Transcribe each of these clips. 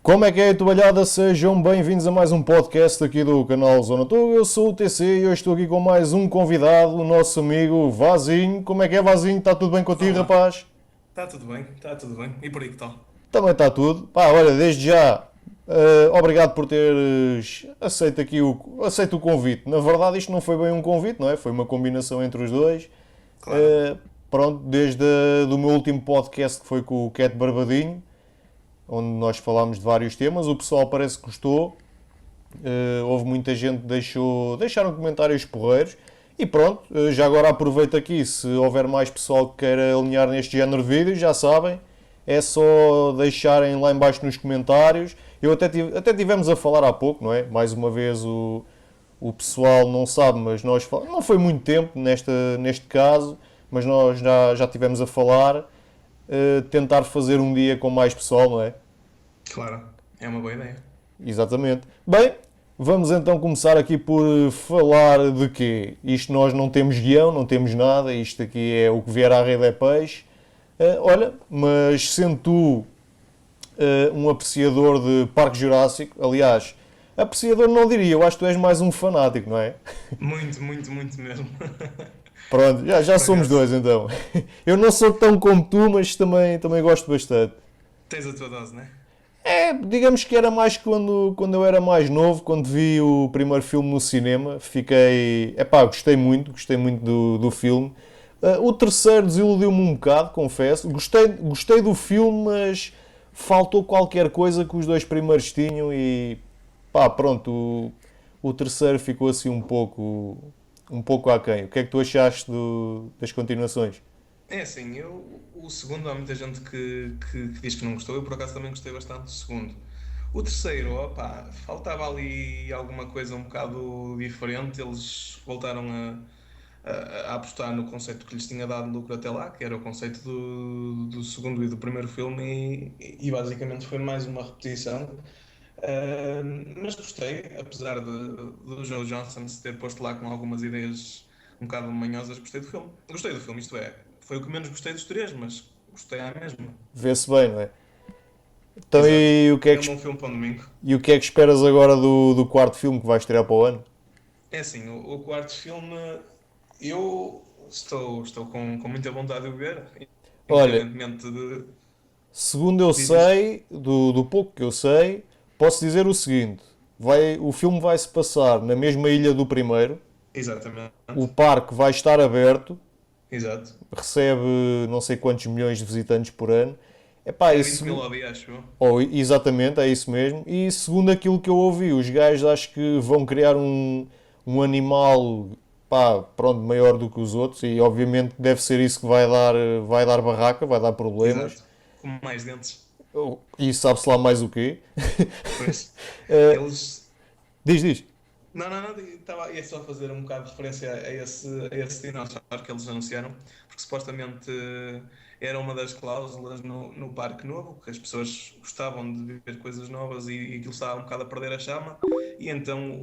Como é que é, Tobalhada? Sejam bem-vindos a mais um podcast aqui do canal Zona Tuga. Eu sou o TC e hoje estou aqui com mais um convidado, o nosso amigo Vazinho. Como é que é, Vazinho? Está tudo bem contigo, Olá, rapaz? está tudo bem, está tudo bem. E por aí que tal? Também está tudo. Pá, olha, desde já, obrigado por teres aceito aqui aceito o convite. Na verdade, isto não foi bem um convite, não é? Foi uma combinação entre os dois. Claro. Uh, Pronto, desde do meu último podcast que foi com o Cat Barbadinho, onde nós falámos de vários temas, o pessoal parece que gostou. Houve muita gente que deixaram comentários porreiros. E pronto, já agora aproveito aqui, se houver mais pessoal que queira alinhar neste género de vídeos, já sabem, é só deixarem lá em baixo nos comentários. Até tivemos a falar há pouco, não é? Mais uma vez o pessoal não sabe, mas não foi muito tempo neste caso, mas nós já tivemos a falar, tentar fazer um dia com mais pessoal, não é? Claro, é uma boa ideia. Exatamente. Bem, vamos então começar aqui por falar de quê? Isto nós não temos guião, não temos nada, isto aqui é o que vier à rede é peixe. Olha, mas sendo tu um apreciador de Parque Jurássico, aliás, apreciador não diria, eu acho que tu és mais um fanático, não é? Muito, muito, muito mesmo. Pronto, já Por somos acaso, dois então. Eu não sou tão como tu, mas também gosto bastante. tens a tua dose, né? Digamos que era mais quando eu era mais novo, quando vi o primeiro filme no cinema, fiquei. Epá, gostei muito do filme. O terceiro desiludiu-me um bocado, confesso. Gostei do filme, mas faltou qualquer coisa que os dois primeiros tinham e pá, pronto, o terceiro ficou assim um pouco aquém. O que é que tu achaste das continuações? É assim, o segundo há muita gente que diz que não gostou, eu por acaso também gostei bastante do segundo. O terceiro, opá, faltava ali alguma coisa um bocado diferente, eles voltaram a apostar no conceito que lhes tinha dado lucro até lá, que era o conceito do segundo e do primeiro filme, e basicamente foi mais uma repetição. Mas gostei, apesar do Joe Johnson se ter posto lá com algumas ideias um bocado manhosas, gostei do filme. Gostei do filme, isto é, foi o que menos gostei dos três, mas gostei à mesma. Vê-se bem, não é? Então, Exato. É um bom filme para um domingo. e o que é que esperas agora do quarto filme que vai estrear para o ano? É assim, o quarto filme eu estou com muita vontade de o ver, Olha, independentemente de. segundo eu Diz. sei, do pouco que eu sei, posso dizer o seguinte: o filme vai se passar na mesma ilha do primeiro, o Exatamente. parque vai estar aberto, Exato. recebe não sei quantos milhões de visitantes por ano. Epá, É 20 mil ao dia, acho eu. exatamente, é isso mesmo. E segundo aquilo que eu ouvi, os gajos acho que vão criar um animal, pá, pronto, maior do que os outros e obviamente deve ser isso que vai dar barraca, vai dar problemas. Exato. Com mais dentes. E sabe-se lá mais o quê. Pois. Eh, Eles. diz. Não, não, não, ia só fazer um bocado de referência a esse dinossauro que eles anunciaram, porque supostamente era uma das cláusulas no Parque Novo, que as pessoas gostavam de ver coisas novas e aquilo estava um bocado a perder a chama, e então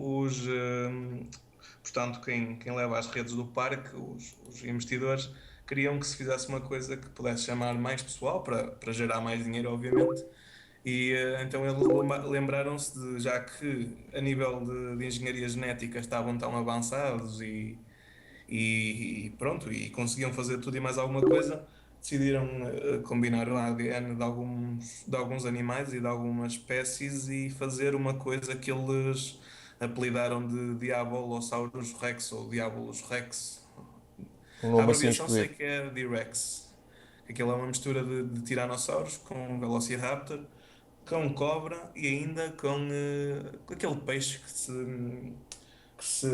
portanto, quem leva as redes do parque, os investidores, queriam que se fizesse uma coisa que pudesse chamar mais pessoal, para gerar mais dinheiro, obviamente. E então eles lembraram-se de, já que a nível de engenharia genética estavam tão avançados e pronto, e conseguiam fazer tudo e mais alguma coisa, decidiram combinar o ADN de alguns animais e de algumas espécies e fazer uma coisa que eles apelidaram de Diabolosaurus Rex ou Diabolus Rex. Um A nome assim abreviação sei esquisito. que é D-Rex. Aquilo é uma mistura de tiranossauros com Velociraptor, com cobra e ainda com aquele peixe que se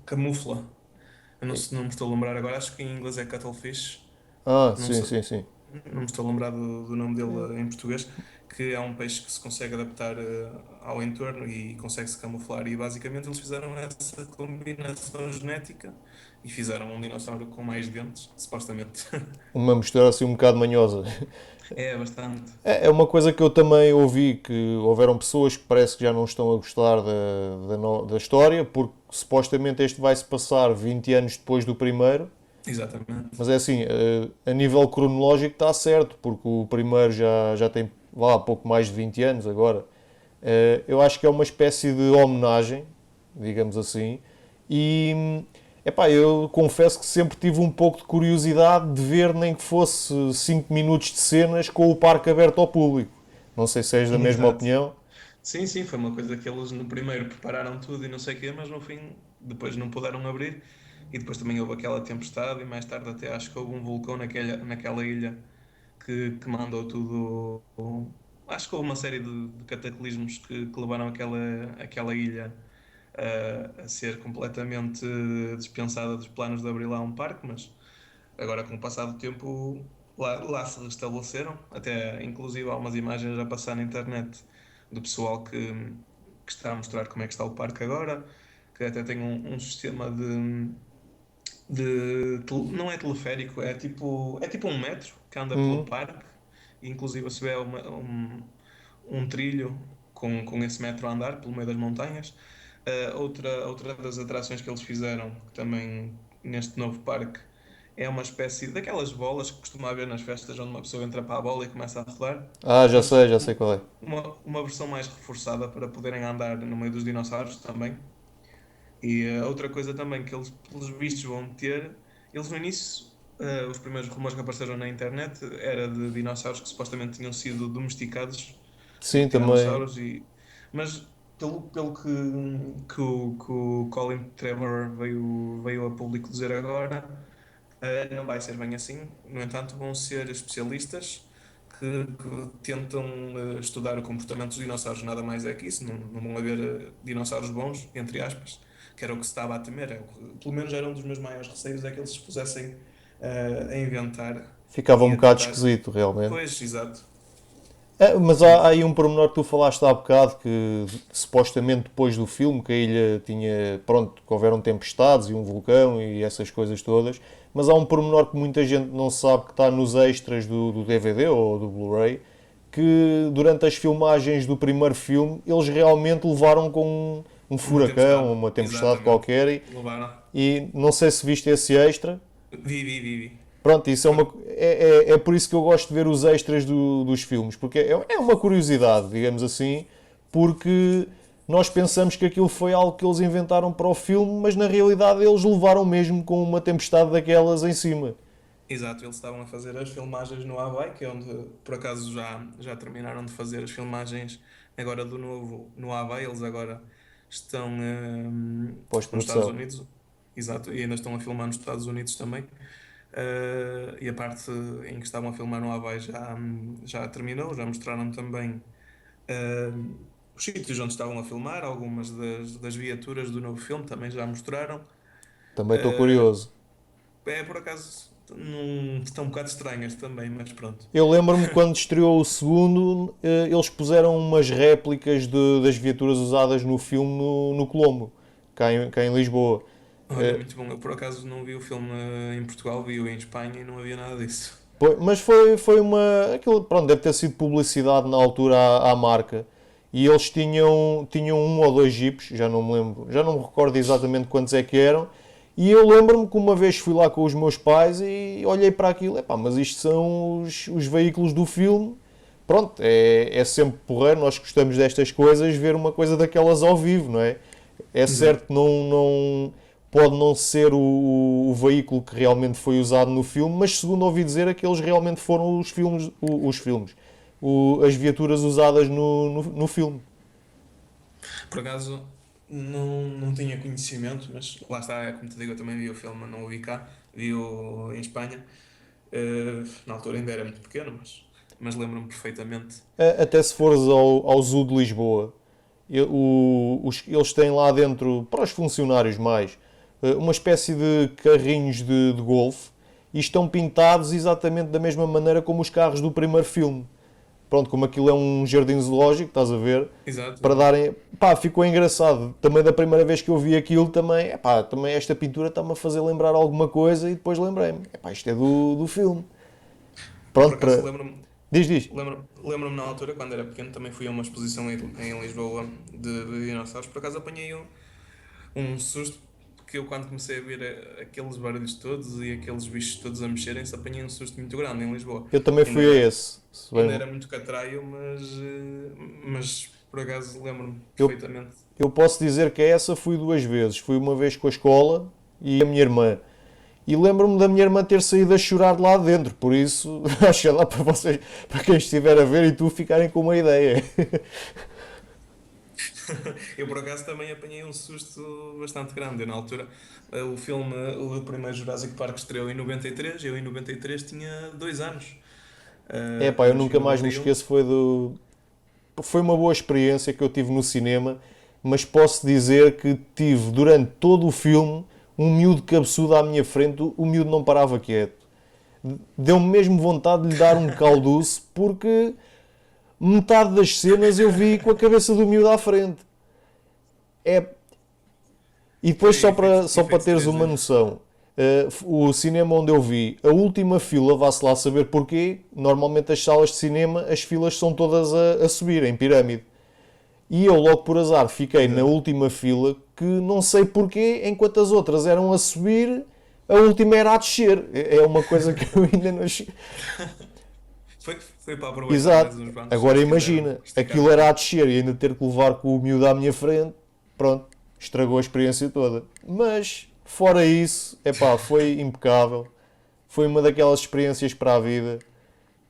camufla. Eu não me estou a lembrar agora, acho que em inglês é cuttlefish. Ah, Não sim, sei, sim, sim. não me estou a lembrar do nome dele em português, que é um peixe que se consegue adaptar ao entorno e consegue se camuflar. E basicamente eles fizeram essa combinação genética e fizeram um dinossauro com mais dentes, supostamente. Uma mistura assim um bocado manhosa. É bastante. É uma coisa que eu também ouvi, que houveram pessoas que parece que já não estão a gostar da história, porque supostamente este vai se passar 20 anos depois do primeiro. Exatamente. Mas é assim, a nível cronológico está certo, porque o primeiro já tem vá, há pouco mais de 20 anos agora. Eu acho que é uma espécie de homenagem, digamos assim, e epá, eu confesso que sempre tive um pouco de curiosidade de ver nem que fosse 5 minutos de cenas com o parque aberto ao público. Não sei se és da mesma Exato. opinião. Sim, sim, foi uma coisa que eles no primeiro prepararam tudo e não sei o quê, mas no fim depois não puderam abrir. E depois também houve aquela tempestade e mais tarde até acho que houve um vulcão naquela ilha que mandou tudo. Acho que houve uma série de cataclismos que levaram aquela ilha a ser completamente dispensada dos planos de abrir lá um parque, mas agora com o passar do tempo lá se restabeleceram. Até inclusive há umas imagens a passar na internet do pessoal que está a mostrar como é que está o parque agora, que até tem um sistema não é teleférico, é tipo um metro que anda pelo Hum. parque, e inclusive se vê um trilho com esse metro a andar pelo meio das montanhas. Outra das atrações que eles fizeram, que também neste novo parque, é uma espécie daquelas bolas que costuma haver nas festas onde uma pessoa entra para a bola e começa a rodar, Ah, mas já sei qual é. uma versão mais reforçada para poderem andar no meio dos dinossauros também. E outra coisa também que eles, pelos vistos, vão ter, eles no início, os primeiros rumores que apareceram na internet era de dinossauros que supostamente tinham sido domesticados por Sim, também. tiranossauros, mas pelo que o Colin Trevor veio a público dizer agora, não vai ser bem assim. No entanto, vão ser especialistas que tentam estudar o comportamento dos dinossauros. Nada mais é que isso. Não vão haver dinossauros bons, entre aspas, que era o que se estava a temer. Pelo menos era um dos meus maiores receios, é que eles se pusessem a inventar Ficava um e a bocado tentar. esquisito, realmente. Pois, exato. Mas há Mas, aí um pormenor que tu falaste há bocado que supostamente depois do filme que a ilha tinha, pronto, que houveram tempestades e um vulcão e essas coisas todas, mas há um pormenor que muita gente não sabe que está nos extras do DVD ou do Blu-ray, que durante as filmagens do primeiro filme eles realmente levaram com um uma furacão, tempestade, uma tempestade exatamente. qualquer Levaram. e não sei se viste esse extra. Vi. Pronto, isso Por- é por isso que eu gosto de ver os extras dos filmes, porque é uma curiosidade, digamos assim, porque nós pensamos que aquilo foi algo que eles inventaram para o filme, mas na realidade eles levaram mesmo com uma tempestade daquelas em cima. Exato, eles estavam a fazer as filmagens no Havaí, que é onde por acaso já terminaram de fazer as filmagens agora do novo no Havaí. Eles agora estão nos Estados Pós-produção. Unidos, exato, e ainda estão a filmar nos Estados Unidos também. E a parte em que estavam a filmar no Havaí já terminou, já mostraram também os sítios onde estavam a filmar, algumas das viaturas do novo filme também já mostraram. Também estou Uh, curioso. por acaso estão um bocado estranhas também, mas pronto. Eu lembro-me quando estreou o segundo, eles puseram umas réplicas das viaturas usadas no filme no Colombo, cá em Lisboa. Olha, Eh, muito bom. Eu por acaso não vi o filme em Portugal, vi-o em Espanha e não havia nada disso. Mas foi uma. Aquilo, pronto, deve ter sido publicidade na altura à marca. E eles tinham um ou dois jipes, já não me lembro, já não me recordo exatamente quantos é que eram. E eu lembro-me que uma vez fui lá com os meus pais e olhei para aquilo, epá, mas isto são os veículos do filme. Pronto, é sempre porreiro, nós gostamos destas coisas, ver uma coisa daquelas ao vivo, não é? É certo Exato. que pode não ser o veículo que realmente foi usado no filme, mas segundo ouvi dizer, aqueles realmente foram as viaturas usadas no filme. Por acaso não tinha conhecimento, mas lá está, como te digo, eu também vi o filme, não o vi cá, vi-o em Espanha. Na altura ainda era muito pequeno, mas lembro-me perfeitamente. Até se fores ao Zoo de Lisboa, eles têm lá dentro, para os funcionários mais, uma espécie de carrinhos de golfe e estão pintados exatamente da mesma maneira como os carros do primeiro filme. Pronto, como aquilo é um jardim zoológico, estás a ver, Exato, para exato. darem. Pá, ficou engraçado. Também da primeira vez que eu vi aquilo, também esta pintura está-me a fazer lembrar alguma coisa e depois lembrei-me. Epá, isto é do filme. Eu por Pronto, acaso para. Diz. lembro-me na altura, quando era pequeno, também fui a uma exposição em Lisboa de dinossauros. Por acaso apanhei um susto que eu quando comecei a ver aqueles barulhos todos e aqueles bichos todos a mexerem-se, apanhei um susto muito grande em Lisboa. Eu também Ainda fui a era, esse. Se ainda bem- era muito catraio, mas por acaso lembro-me Eu, perfeitamente. eu posso dizer que a essa fui duas vezes. Fui uma vez com a escola e a minha irmã. E lembro-me da minha irmã ter saído a chorar de lá dentro. Por isso, acho que lá para vocês, para quem estiver a ver e tu ficarem com uma ideia. Eu por acaso também apanhei um susto bastante grande. Eu, na altura, o filme, o primeiro Jurassic Park estreou em 93, eu em 93 tinha 2 anos. É pá, eu Eu nasci em nunca mais me 91. esqueço. Foi uma boa experiência que eu tive no cinema, mas posso dizer que tive durante todo o filme um miúdo cabeçudo à minha frente. O miúdo não parava quieto. Deu-me mesmo vontade de lhe dar um calduço porque metade das cenas eu vi com a cabeça do miúdo à frente. É, e depois, Foi só para efeitos teres uma 3D. noção, o cinema onde eu vi, a última fila, vá-se lá saber porquê, normalmente as salas de cinema, as filas são todas a subir, em pirâmide. E eu, logo por azar, fiquei na Exato. última fila, que não sei porquê, enquanto as outras eram a subir, a última era a descer. É uma coisa que eu ainda não... Foi para aproveitar mais Exato. uns bancos, Agora eles quiseram imagina, esticar aquilo um era a bocado. descer e ainda ter que levar com o miúdo à minha frente, pronto, estragou a experiência toda. Mas, fora isso, epá, foi impecável. Foi uma daquelas experiências para a vida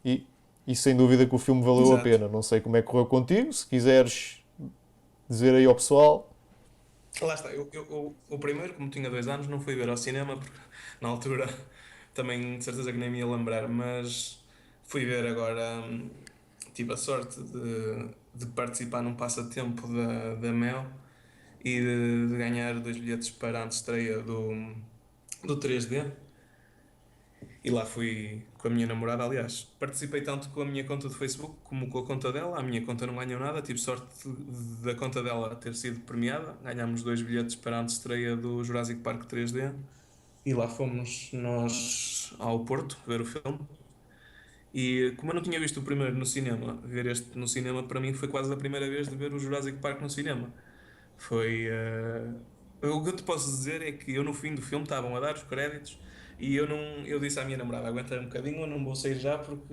e, e sem dúvida que o filme valeu a Exato. pena. Não sei como é que correu contigo, se quiseres dizer aí ao pessoal. Lá está, o primeiro, como tinha 2 anos, não fui ver ao cinema, porque na altura também de certeza que nem me ia lembrar, mas fui ver agora, tive a sorte de participar num passatempo da Mel e de ganhar 2 bilhetes para a antestreia do 3D. E lá fui com a minha namorada, aliás. Participei tanto com a minha conta do Facebook como com a conta dela. A minha conta não ganhou nada, tive sorte da conta dela ter sido premiada. Ganhámos 2 bilhetes para a antestreia do Jurassic Park 3D. E lá fomos nós ao Porto ver o filme. E como eu não tinha visto o primeiro no cinema, ver este no cinema para mim foi quase a primeira vez de ver o Jurassic Park no cinema. Foi. O que eu te posso dizer é que eu no fim do filme estavam a dar os créditos e eu não, eu disse à minha namorada, aguenta um bocadinho, eu não vou sair já porque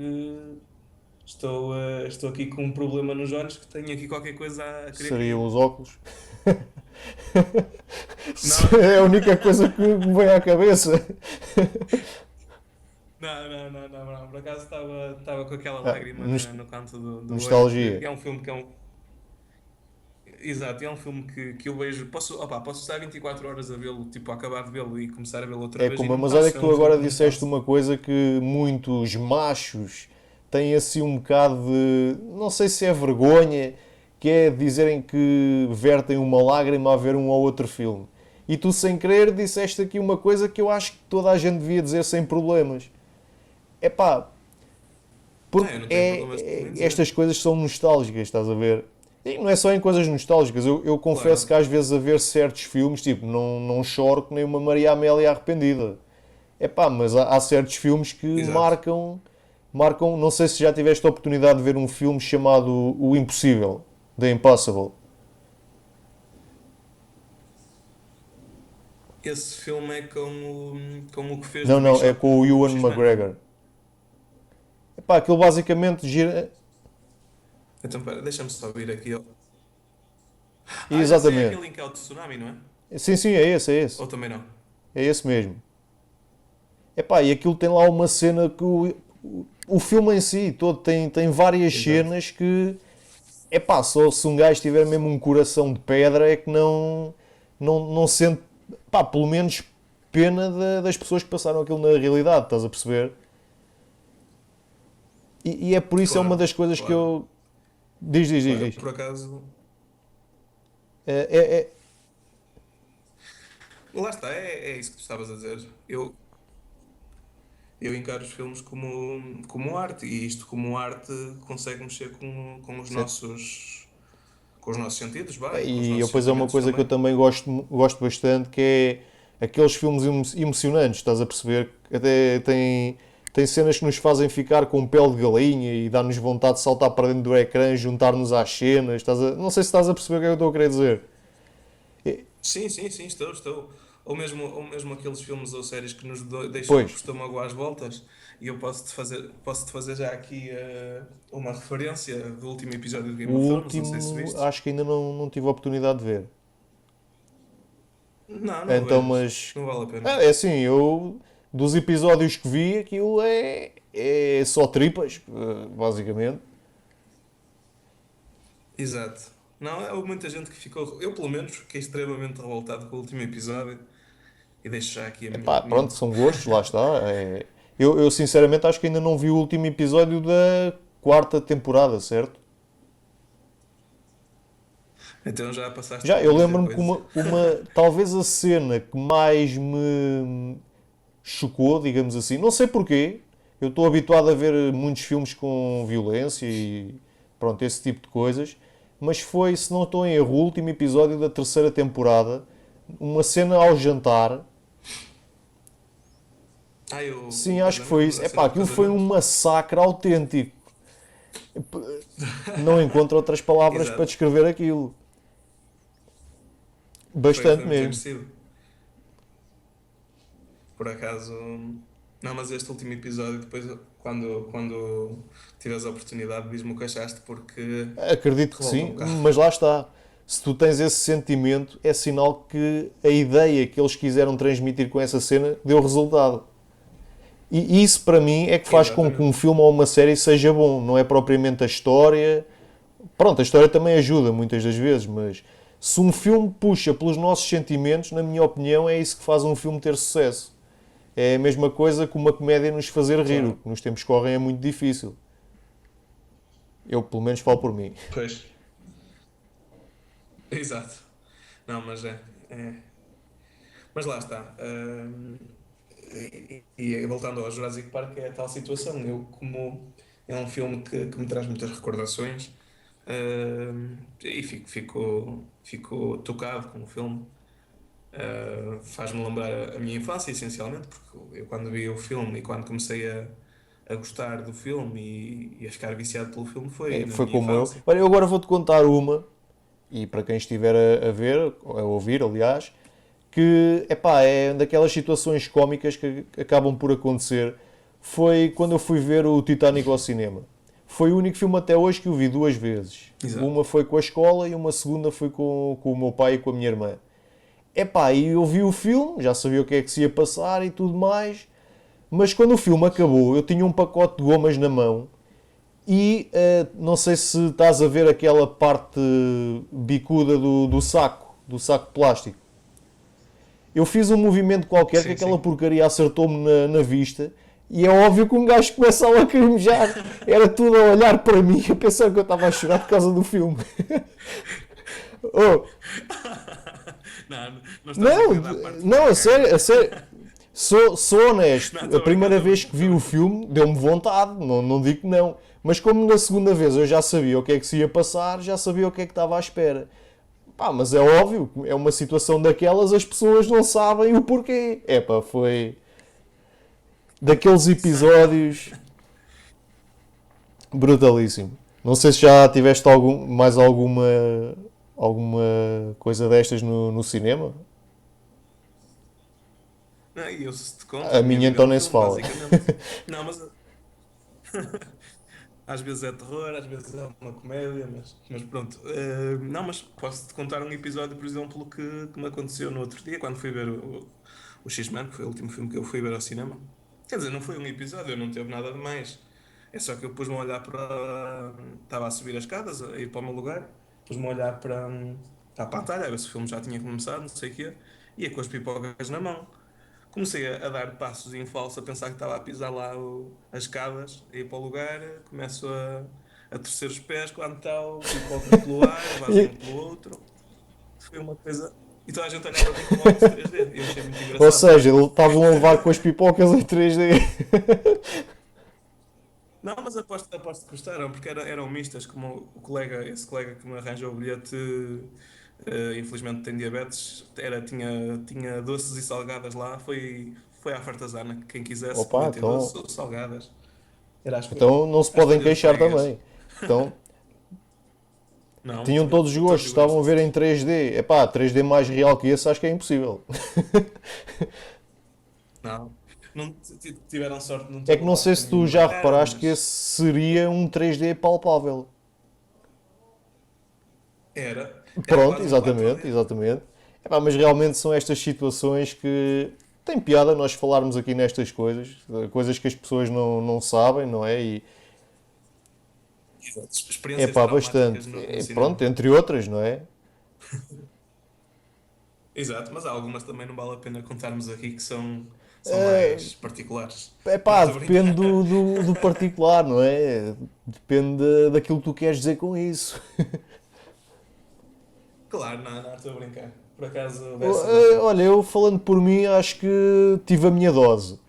estou aqui com um problema nos olhos que tenho aqui qualquer coisa a querer Seriam cair. os óculos. Não, É a única coisa que me vem à cabeça. não, por acaso estava com aquela Ah, lágrima nos- no canto do olho, porque nostalgia. é um filme que é um. Exato, é um filme que eu vejo. Posso estar 24 horas a vê-lo, tipo, a acabar de vê-lo e começar a vê-lo outra É vez e como, não me mas olha canso. que É tu um filme agora que não me disseste cansa. uma coisa que muitos machos têm assim um bocado de, não sei se é vergonha, que é dizerem que vertem uma lágrima a ver um ou outro filme. E tu, sem querer, disseste aqui uma coisa que eu acho que toda a gente devia dizer sem problemas. É pá, Não, porque eu não tenho problemas em dizer. estas coisas são nostálgicas, estás a ver? E não é só em coisas nostálgicas. Eu confesso que Claro, às vezes a ver certos filmes, tipo, não choro que nem uma Maria Amélia arrependida. É pá, mas há certos filmes que exato. marcam. Não sei se já tiveste a oportunidade de ver um filme chamado O Impossível, The Impossible. Esse filme é com o que fez Não, do não, é Bishop com o no Ewan X-Men. McGregor. É pá, aquilo basicamente gira. Então, pera, deixa-me só vir aqui. Já sei, é Exatamente. aquele em que é o tsunami, não é? Sim, sim, é esse, é esse. Ou também não? É esse mesmo. Epá, e aquilo tem lá uma cena que o filme em si todo tem várias Exato. cenas que, epá, só se um gajo tiver mesmo um coração de pedra é que não sente, pá, pelo menos pena das pessoas que passaram aquilo na realidade, estás a perceber? E é por isso é uma Claro, das coisas que claro. eu... Diz, Claro, eu diz. por acaso. É, é, é- Lá está, é isso que tu estavas a dizer. Eu encaro os filmes como arte e isto, como arte, consegue mexer com os nossos sentidos, vai, e com os E nossos depois é uma sentimentos coisa que eu também. também gosto bastante, que é aqueles filmes emocionantes, estás a perceber? Até tem cenas que nos fazem ficar com pele de galinha e dá-nos vontade de saltar para dentro do ecrã, juntar-nos às cenas. Não sei se estás a perceber o que é que eu estou a querer dizer. É, Sim, sim, sim, estou. ou mesmo aqueles filmes ou séries que nos deixam Pois, com o estômago às voltas. E eu posso-te fazer já aqui uma referência do último episódio de o Game of Thrones, não sei se último viste. acho que ainda não tive a oportunidade de ver. Não, não o Então, vejas, mas. não vale a pena. É assim, eu. Dos episódios que vi, aquilo é só tripas, basicamente. Exato. Não, houve muita gente que ficou. Eu, pelo menos, fiquei extremamente revoltado com o último episódio e deixo já aqui a minha Epá, pronto, opinião. são gostos, lá está. Eu sinceramente acho que ainda não vi o último episódio da quarta temporada, certo? Então já passaste Já, por eu muita lembro-me que coisa. talvez a cena que mais me chocou, digamos assim, não sei porquê, eu estou habituado a ver muitos filmes com violência e pronto, esse tipo de coisas, mas foi, se não estou em erro, o último episódio da terceira temporada, uma cena ao jantar. Ah, Sim, o acho que foi casamento, isso. a Epá, cena do aquilo foi um casamento. massacre autêntico. Não encontro outras palavras para Exato. descrever aquilo. Foi Bastante muito mesmo. agressivo. Por acaso. Não, mas este último episódio, depois, quando tiveres a oportunidade, diz-me o que achaste, porque Acredito que revolta um sim, bocado. mas lá está. Se tu tens esse sentimento, é sinal que a ideia que eles quiseram transmitir com essa cena deu resultado. E isso para mim é que faz com que um Exatamente. filme ou uma série seja bom. Não é propriamente a história. Pronto, a história também ajuda muitas das vezes, mas se um filme puxa pelos nossos sentimentos, na minha opinião, é isso que faz um filme ter sucesso. É a mesma coisa que uma comédia nos fazer rir, o Claro. que nos tempos que correm é muito difícil. Eu, pelo menos, falo por mim. Pois. Exato. Não, mas é. Mas lá está. E voltando ao Jurassic Park, é a tal situação. Eu, como é um filme que me traz muitas recordações, e fico tocado com o filme. Faz-me lembrar a minha infância, essencialmente, porque eu, quando vi o filme e quando comecei a gostar do filme e a ficar viciado pelo filme, foi na Foi minha como eu. infância. Olha, eu agora vou-te contar uma, e para quem estiver a ver, a ouvir, aliás, que epá, é daquelas situações cómicas que acabam por acontecer. Foi quando eu fui ver o Titanic ao cinema. Foi o único filme até hoje que eu vi duas vezes. Exato. Uma foi com a escola e uma segunda foi com o meu pai e com a minha irmã. Epá, e eu vi o filme, já sabia o que é que se ia passar e tudo mais, mas quando o filme acabou, eu tinha um pacote de gomas na mão e não sei se estás a ver aquela parte bicuda do saco de plástico. Eu fiz um movimento qualquer que Sim, aquela sim. porcaria acertou-me na vista e é óbvio que um gajo começa a lacrimejar. Era tudo a olhar para mim a pensar que eu estava a chorar por causa do filme. Oh, Não, não estás a não, querer dar parte não, fraca agora. a sério. Sou Não, honesto. A estou a brincar, primeira estou a vez brincar, que estou vi a o brincar. filme deu-me vontade, não digo que não. Mas como na segunda vez eu já sabia o que é que se ia passar, já sabia o que é que estava à espera. Pá, mas é óbvio, é uma situação daquelas, as pessoas não sabem o porquê. É pá, foi daqueles episódios brutalíssimo. Não sei se já tiveste mais alguma coisa destas no cinema. Não, e eu, se te conto, A dormia minha a ver então o nem se filme, fala. basicamente. Não, mas às vezes é terror, às vezes é uma comédia, mas pronto. Não, mas posso-te contar um episódio, por exemplo, que me aconteceu no outro dia, quando fui ver o X-Men, que foi o último filme que eu fui ver ao cinema. Quer dizer, não foi um episódio, não teve nada de mais. É só que eu pus-me a olhar para. Estava a subir as escadas, a ir para o meu lugar, pus-me a olhar para a pantalha, a ver se o filme já tinha começado, não sei o quê, ia com as pipocas na mão. Comecei a dar passos em falso, a pensar que estava a pisar lá as escadas, a ir para o lugar, começo a torcer os pés, quando está o pipoca pelo ar, vaza E- um pelo outro. Foi uma coisa. E toda a gente olhava para mim com óculos 3D. E eu achei muito Ou engraçado. seja, estavam a levar com as pipocas em 3D. Não, mas aposto que gostaram, porque eram mistas, como esse colega que me arranjou o bilhete, infelizmente tem diabetes, tinha doces e salgadas lá, foi à fartazana, quem quisesse Opa, podia ter então, doces ou salgadas. Era então não se à podem escolha dos queixar colegas. também. Então, Não, Tinham todos os todos gostos, estavam a iguais. ver em 3D. Epá, 3D mais real que esse acho que é impossível. Não. Não tiveram sorte de não É ter que não levado sei com se tu nenhuma já cara, reparaste que esse mas seria um 3D palpável. era Pronto, quase um exatamente, 4D. exatamente. Epá, mas realmente são estas situações que tem piada nós falarmos aqui nestas coisas, coisas que as pessoas não sabem, não é? E Exato. é Experiências pá, traumáticas bastante. no Pronto, cinema. entre outras, não é? Exato, mas há algumas também não vale a pena contarmos aqui que são É mais particulares. pá, Não, estou a depende brincar. do particular, não é? Depende daquilo que tu queres dizer com isso. Claro, não, estou a brincar. Por acaso dessas, ok. Olha, eu falando por mim, acho que tive a minha dose.